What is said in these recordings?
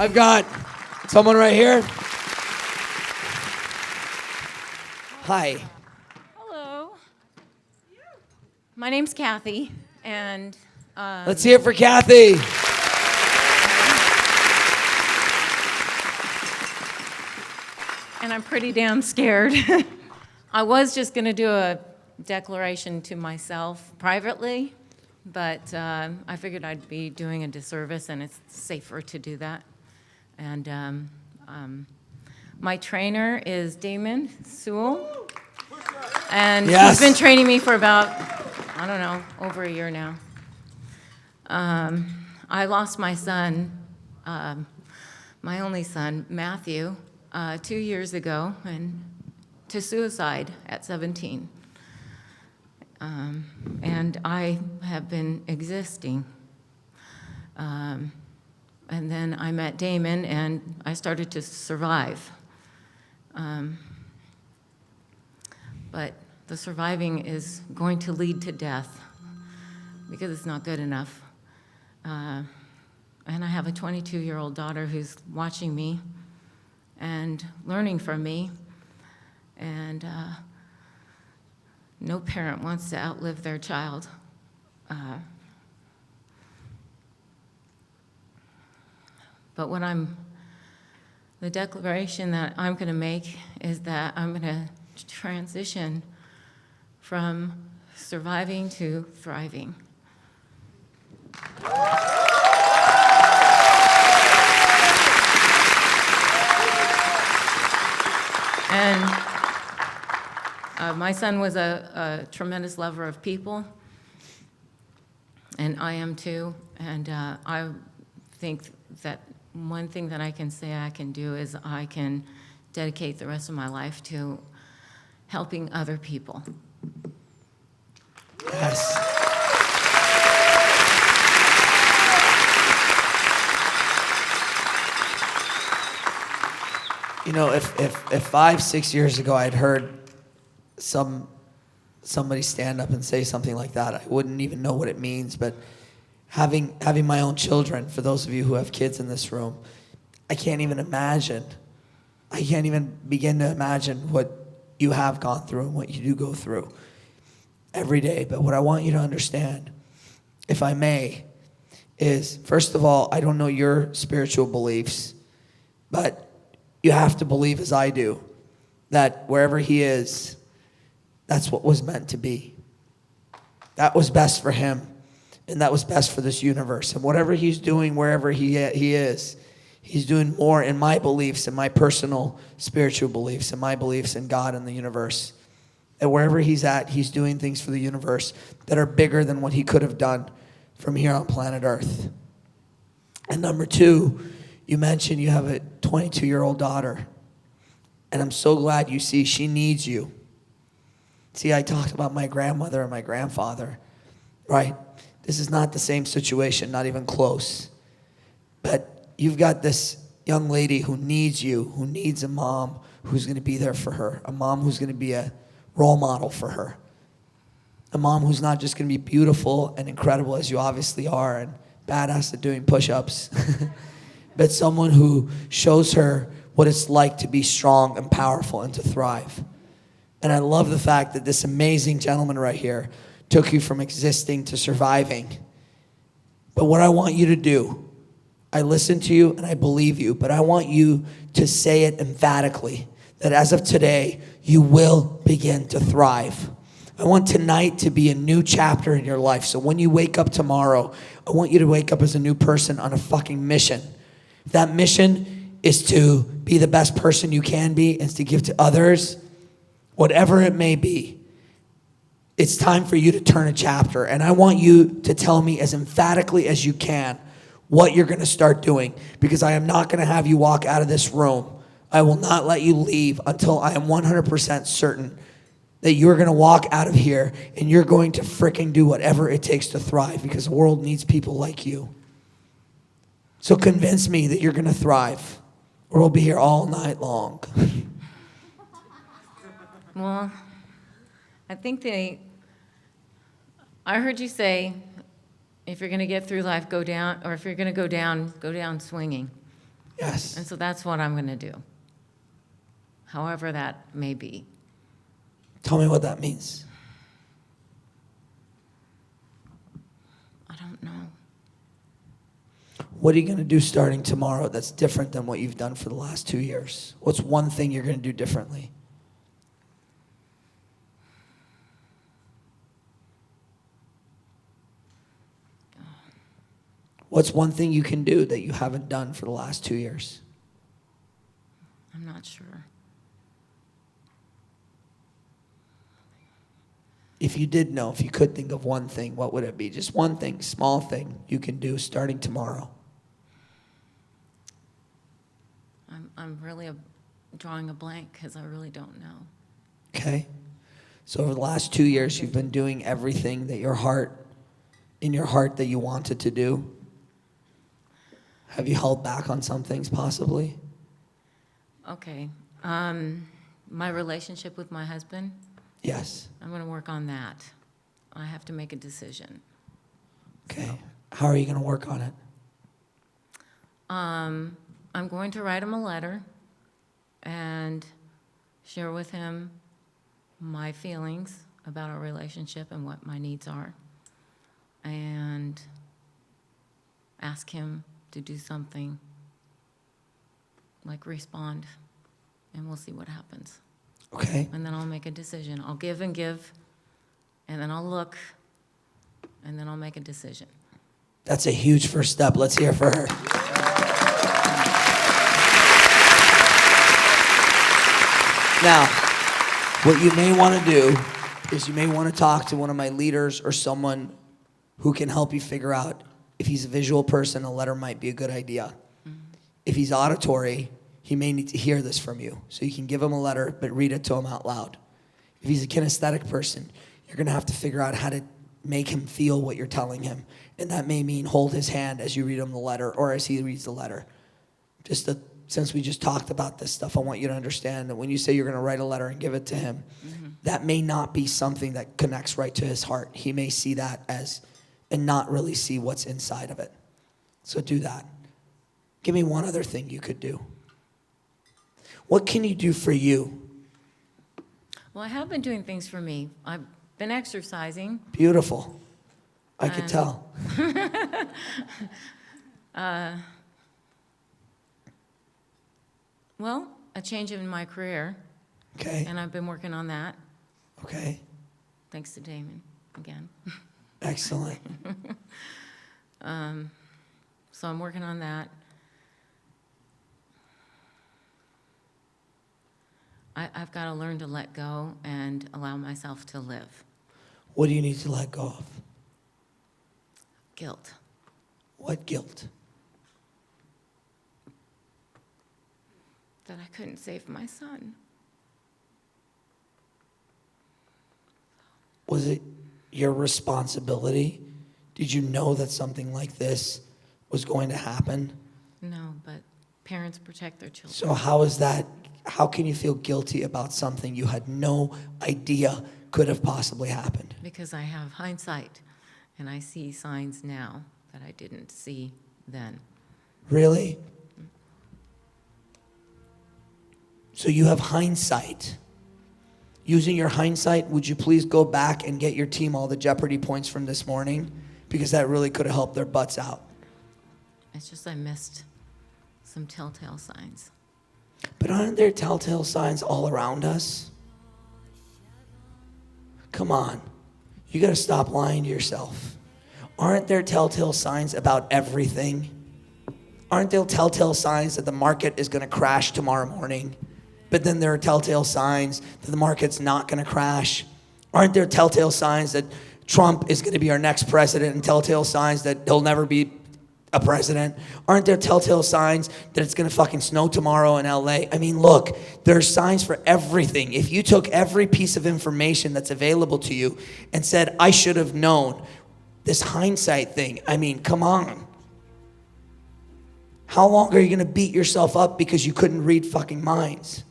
I've got someone right here. Hi. Hello. My name's Kathy, and Let's hear it for Kathy. and I'm pretty damn scared. I was just going to do a declaration to myself privately, but I figured I'd be doing a disservice, and it's safer to do that. And my trainer is Damon Sewell, and Yes. he's been training me for about, I don't know, over a year now. I lost my son, my only son, Matthew, 2 years ago, and to suicide at 17. And I have been existing. And then I met Damon, and I started to survive. But the surviving is going to lead to death because it's not good enough. And I have a 22-year-old daughter who's watching me and learning from me. And no parent wants to outlive their child. But the declaration that I'm going to make is that I'm going to transition from surviving to thriving. And my son was a tremendous lover of people, and I am too. And I think that one thing that I can say I can do is I can dedicate the rest of my life to helping other people. Yes. You know, if 5-6 years ago I'd heard somebody stand up and say something like that, I wouldn't even know what it means. But having my own children, for those of you who have kids in this room, I can't even imagine. I can't even begin to imagine what you have gone through and what you do go through every day. But what I want you to understand, if I may, is first of all, I don't know your spiritual beliefs, but you have to believe as I do, that wherever he is, that's what was meant to be. That was best for him, and that was best for this universe. And whatever he's doing, wherever he is, he's doing more in my beliefs, in my personal spiritual beliefs, and my beliefs in God and the universe. And wherever he's at, he's doing things for the universe that are bigger than what he could have done from here on planet Earth. And number two, you mentioned you have a 22-year-old daughter. And I'm so glad you see she needs you. See, I talked about my grandmother and my grandfather, right? This is not the same situation, not even close. But you've got this young lady who needs you, who needs a mom who's going to be there for her, a mom who's going to be a role model for her, a mom who's not just going to be beautiful and incredible as you obviously are and badass at doing push-ups, but someone who shows her what it's like to be strong and powerful and to thrive. And I love the fact that this amazing gentleman right here took you from existing to surviving. But what I want you to do, I listen to you and I believe you, but I want you to say it emphatically, that as of today, you will begin to thrive. I want tonight to be a new chapter in your life. So when you wake up tomorrow, I want you to wake up as a new person on a fucking mission. If that mission is to be the best person you can be and to give to others, whatever it may be, it's time for you to turn a chapter. And I want you to tell me as emphatically as you can what you're going to start doing, because I am not going to have you walk out of this room. I will not let you leave until I am 100% certain that you're going to walk out of here and you're going to freaking do whatever it takes to thrive, because the world needs people like you. So convince me that you're going to thrive, or we'll be here all night long. Well, I think I heard you say, if you're going to get through life, go down, or if you're going to go down swinging. Yes. And so that's what I'm going to do, however that may be. Tell me what that means. I don't know. What are you going to do starting tomorrow that's different than what you've done for the last 2 years? What's one thing you're going to do differently? What's one thing you can do that you haven't done for the last 2 years? I'm not sure. If you did know, if you could think of one thing, what would it be? Just one thing, small thing you can do starting tomorrow. I'm really drawing a blank because I really don't know. Okay? So over the last 2 years, you've been doing everything that in your heart that you wanted to do. Have you held back on some things possibly? Okay. My relationship with my husband, Yes. I'm going to work on that. I have to make a decision. Okay. How are you going to work on it? I'm going to write him a letter and share with him my feelings about our relationship and what my needs are, and ask him to do something, like respond, and we'll see what happens. Okay. And then I'll make a decision. I'll give, and then I'll look, and then I'll make a decision. That's a huge first step. Let's hear it for her. Now, what you may want to do is you may want to talk to one of my leaders or someone who can help you figure out if he's a visual person, a letter might be a good idea. Mm-hmm. If he's auditory, he may need to hear this from you. So you can give him a letter, but read it to him out loud. If he's a kinesthetic person, you're going to have to figure out how to make him feel what you're telling him. And that may mean hold his hand as you read him the letter or as he reads the letter. Since we just talked about this stuff, I want you to understand that when you say you're going to write a letter and give it to him, mm-hmm. that may not be something that connects right to his heart. He may see that and not really see what's inside of it. So do that. Give me one other thing you could do. What can you do for you? Well, I have been doing things for me. I've been exercising. Beautiful. I could tell. Well, a change in my career. Okay. And I've been working on that. Okay. Thanks to Damon again. Excellent. So I'm working on that. I've got to learn to let go and allow myself to live. What do you need to let go of? Guilt. What guilt? That I couldn't save my son. Was it your responsibility? Did you know that something like this was going to happen? No, but parents protect their children. So how can you feel guilty about something you had no idea could have possibly happened? Because I have hindsight, and I see signs now that I didn't see then. Really? So you have hindsight. Using your hindsight, would you please go back and get your team all the Jeopardy points from this morning? Because that really could have helped their butts out. It's just I missed some telltale signs. But aren't there telltale signs all around us? Come on. You got to stop lying to yourself. Aren't there telltale signs about everything? Aren't there telltale signs that the market is going to crash tomorrow morning? But then there are telltale signs that the market's not going to crash. Aren't there telltale signs that Trump is going to be our next president and telltale signs that he'll never be a president? Aren't there telltale signs that it's going to fucking snow tomorrow in LA? I mean, look, there's signs for everything. If you took every piece of information that's available to you and said, I should have known, this hindsight thing, I mean, come on. How long are you going to beat yourself up because you couldn't read fucking minds?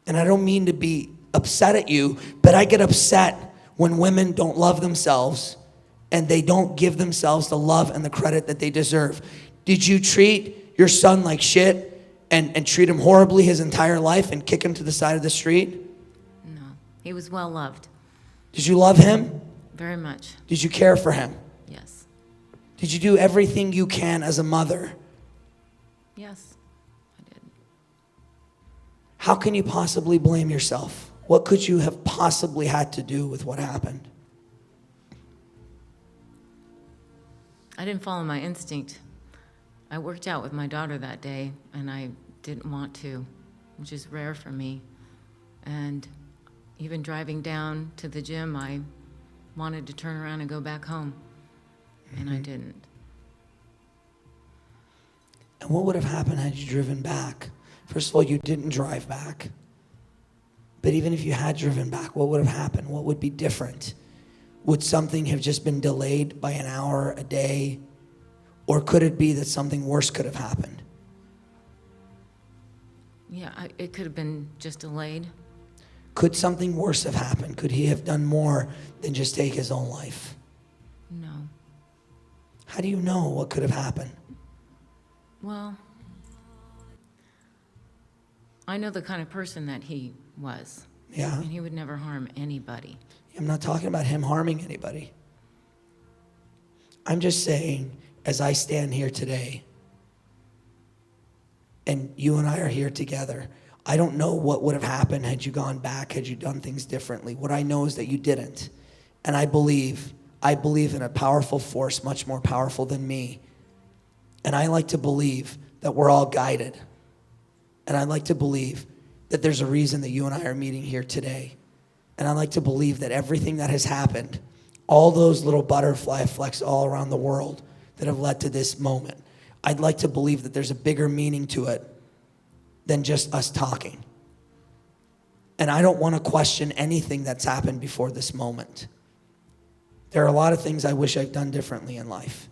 And I don't mean to be upset at you, but I get upset when women don't love themselves and they don't give themselves the love and the credit that they deserve. Did you treat your son like shit and treat him horribly his entire life and kick him to the side of the street? No. He was well loved. Did you love him? Very much. Did you care for him? Yes. Did you do everything you can as a mother? Yes, I did. How can you possibly blame yourself? What could you have possibly had to do with what happened? I didn't follow my instinct. I worked out with my daughter that day, and I didn't want to, which is rare for me. And even driving down to the gym, I wanted to turn around and go back home, and I didn't. And what would have happened had you driven back? First of all, you didn't drive back. But even if you had driven back, what would have happened? What would be different? Would something have just been delayed by an hour, a day? Or could it be that something worse could have happened? Yeah, it could have been just delayed. Could something worse have happened? Could he have done more than just take his own life? No. How do you know what could have happened? Well, I know the kind of person that he was. Yeah? And he would never harm anybody. I'm not talking about him harming anybody. I'm just saying, as I stand here today, and you and I are here together, I don't know what would have happened had you gone back, had you done things differently. What I know is that you didn't. And I believe in a powerful force, much more powerful than me. And I like to believe that we're all guided. And I like to believe that there's a reason that you and I are meeting here today. And I like to believe that everything that has happened, all those little butterfly effects all around the world that have led to this moment, I'd like to believe that there's a bigger meaning to it than just us talking. And I don't want to question anything that's happened before this moment. There are a lot of things I wish I've done differently in life.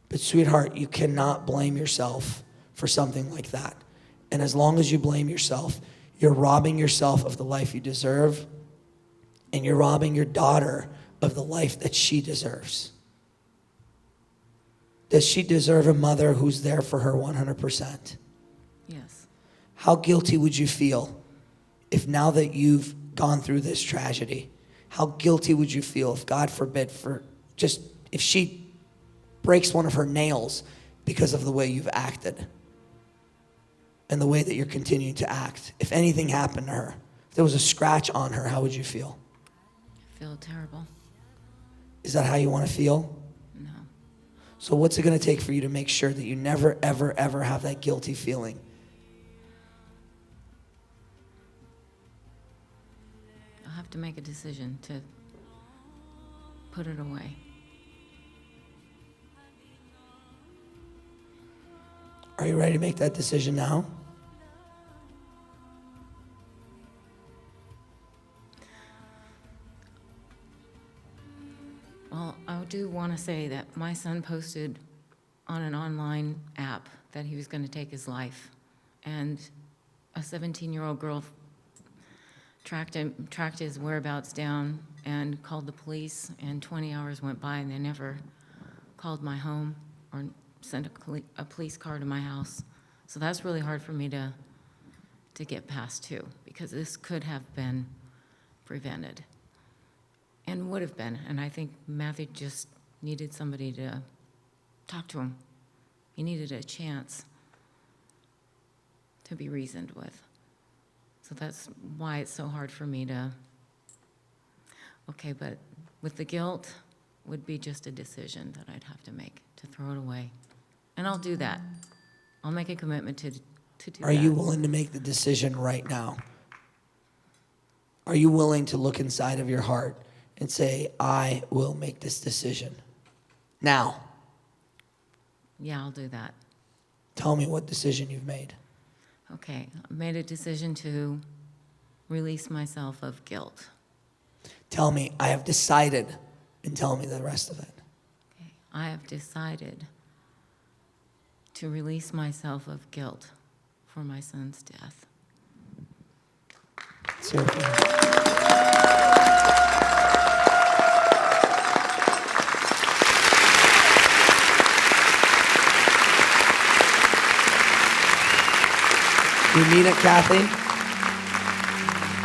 But sweetheart, you cannot blame yourself for something like that. And as long as you blame yourself, you're robbing yourself of the life you deserve, and you're robbing your daughter of the life that she deserves. Does she deserve a mother who's there for her 100%? Yes. How guilty would you feel if now that you've gone through this tragedy, how guilty would you feel if, God forbid, if she breaks one of her nails because of the way you've acted and the way that you're continuing to act? If anything happened to her, if there was a scratch on her, how would you feel? I feel terrible. Is that how you want to feel? No. So what's it going to take for you to make sure that you never, ever, ever have that guilty feeling? I'll have to make a decision to put it away. Are you ready to make that decision now? Well, I do want to say that my son posted on an online app that he was going to take his life. And a 17-year-old girl tracked his whereabouts down and called the police, and 20 hours went by and they never called my home or sent a police car to my house. So that's really hard for me to get past too, because this could have been prevented and would have been. And I think Matthew just needed somebody to talk to him. He needed a chance to be reasoned with. So that's why it's so hard for me to, okay, but with the guilt would be just a decision that I'd have to make to throw it away. And I'll do that. I'll make a commitment to do that. Are you willing to make the decision right now? Are you willing to look inside of your heart and say, I will make this decision now? Yeah, I'll do that. Tell me what decision you've made. Okay, I made a decision to release myself of guilt. Tell me, I have decided, and tell me the rest of it. Okay, I have decided to release myself of guilt for my son's death. Seriously. you mean it, Kathy?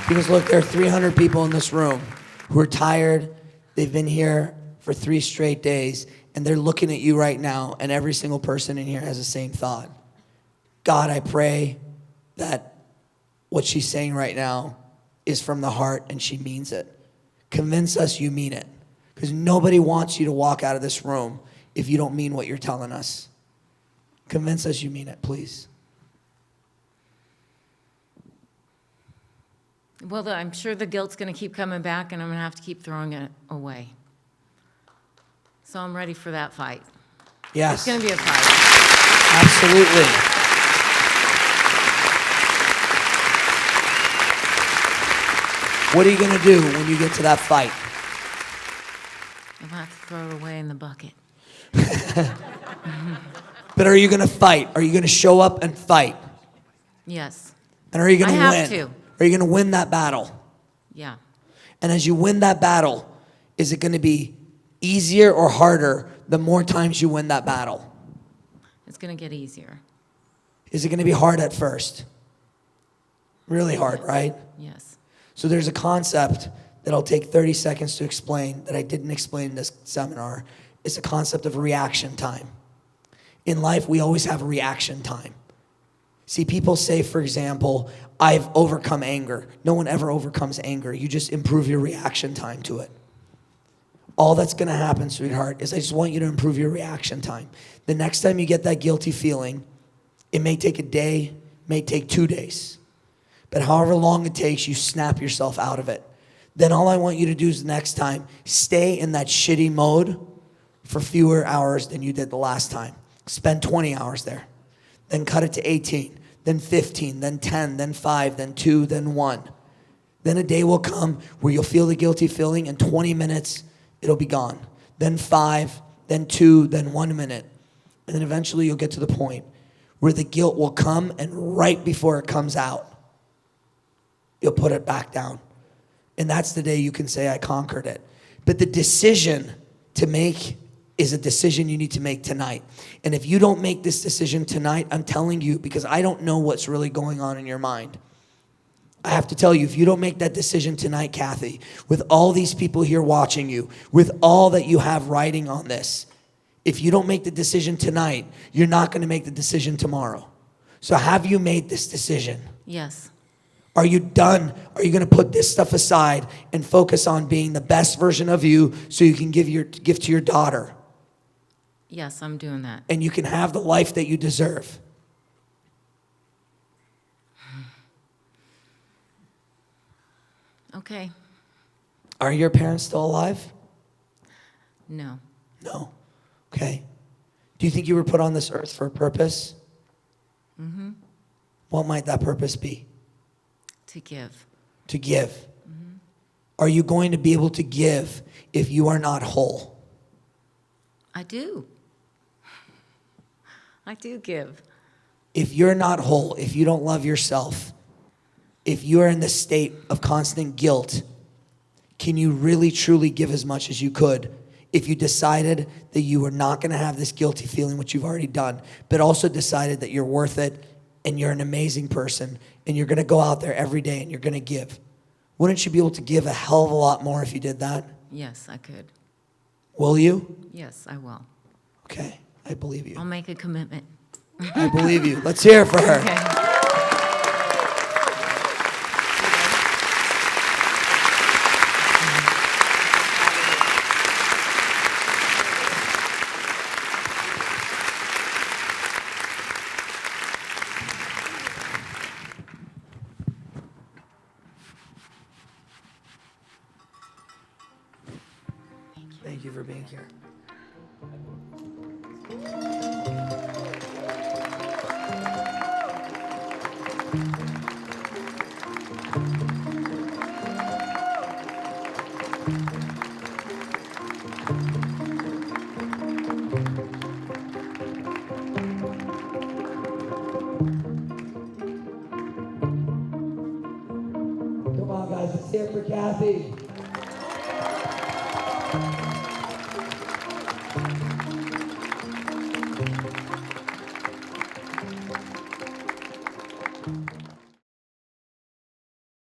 Because look, there are 300 people in this room who are tired. They've been here for 3 straight days, and they're looking at you right now, and every single person in here has the same thought. God, I pray that what she's saying right now is from the heart and she means it. Convince us you mean it. Because nobody wants you to walk out of this room if you don't mean what you're telling us. Convince us you mean it, please. Well, I'm sure the guilt's going to keep coming back, and I'm going to have to keep throwing it away. So I'm ready for that fight. Yes. It's going to be a fight. Absolutely. What are you going to do when you get to that fight? I'm going to have to throw it away in the bucket. But are you going to fight? Are you going to show up and fight? Yes. And are you going to win? I have to. Are you going to win that battle? Yeah. And as you win that battle, is it going to be easier or harder the more times you win that battle? It's going to get easier. Is it going to be hard at first? Really hard, right? Yes. So there's a concept that I'll take 30 seconds to explain that I didn't explain in this seminar. It's a concept of reaction time. In life, we always have a reaction time. See, people say, for example, I've overcome anger. No one ever overcomes anger. You just improve your reaction time to it. All that's going to happen, sweetheart, is I just want you to improve your reaction time. The next time you get that guilty feeling, it may take a day, may take 2 days. But however long it takes, you snap yourself out of it. Then all I want you to do is next time, stay in that shitty mode for fewer hours than you did the last time. Spend 20 hours there. Then cut it to 18, then 15, then 10, then 5, then 2, then 1. Then a day will come where you'll feel the guilty feeling, and 20 minutes, it'll be gone. Then 5, then 2, then 1 minute. And then eventually you'll get to the point where the guilt will come, and right before it comes out, you'll put it back down. And that's the day you can say, I conquered it. But the decision to make is a decision you need to make tonight. And if you don't make this decision tonight, I'm telling you, because I don't know what's really going on in your mind. I have to tell you, if you don't make that decision tonight, Kathy, with all these people here watching you, with all that you have writing on this, if you don't make the decision tonight, you're not going to make the decision tomorrow. So have you made this decision? Yes. Are you done? Are you going to put this stuff aside and focus on being the best version of you so you can give your gift to your daughter? Yes, I'm doing that. And you can have the life that you deserve. Okay. Are your parents still alive? No. No. Okay. Do you think you were put on this earth for a purpose? Mm-hmm. What might that purpose be? To give. To give. Mm-hmm. Are you going to be able to give if you are not whole? I do. I do give. If you're not whole, if you don't love yourself, if you are in the state of constant guilt, can you really truly give as much as you could if you decided that you were not going to have this guilty feeling, which you've already done, but also decided that you're worth it and you're an amazing person and you're going to go out there every day and you're going to give? Wouldn't you be able to give a hell of a lot more if you did that? Yes, I could. Will you? Yes, I will. Okay, I believe you. I'll make a commitment. I believe you. Let's hear it for her. Okay. Thank you for being here. Come on, guys, let's hear it for Kathy.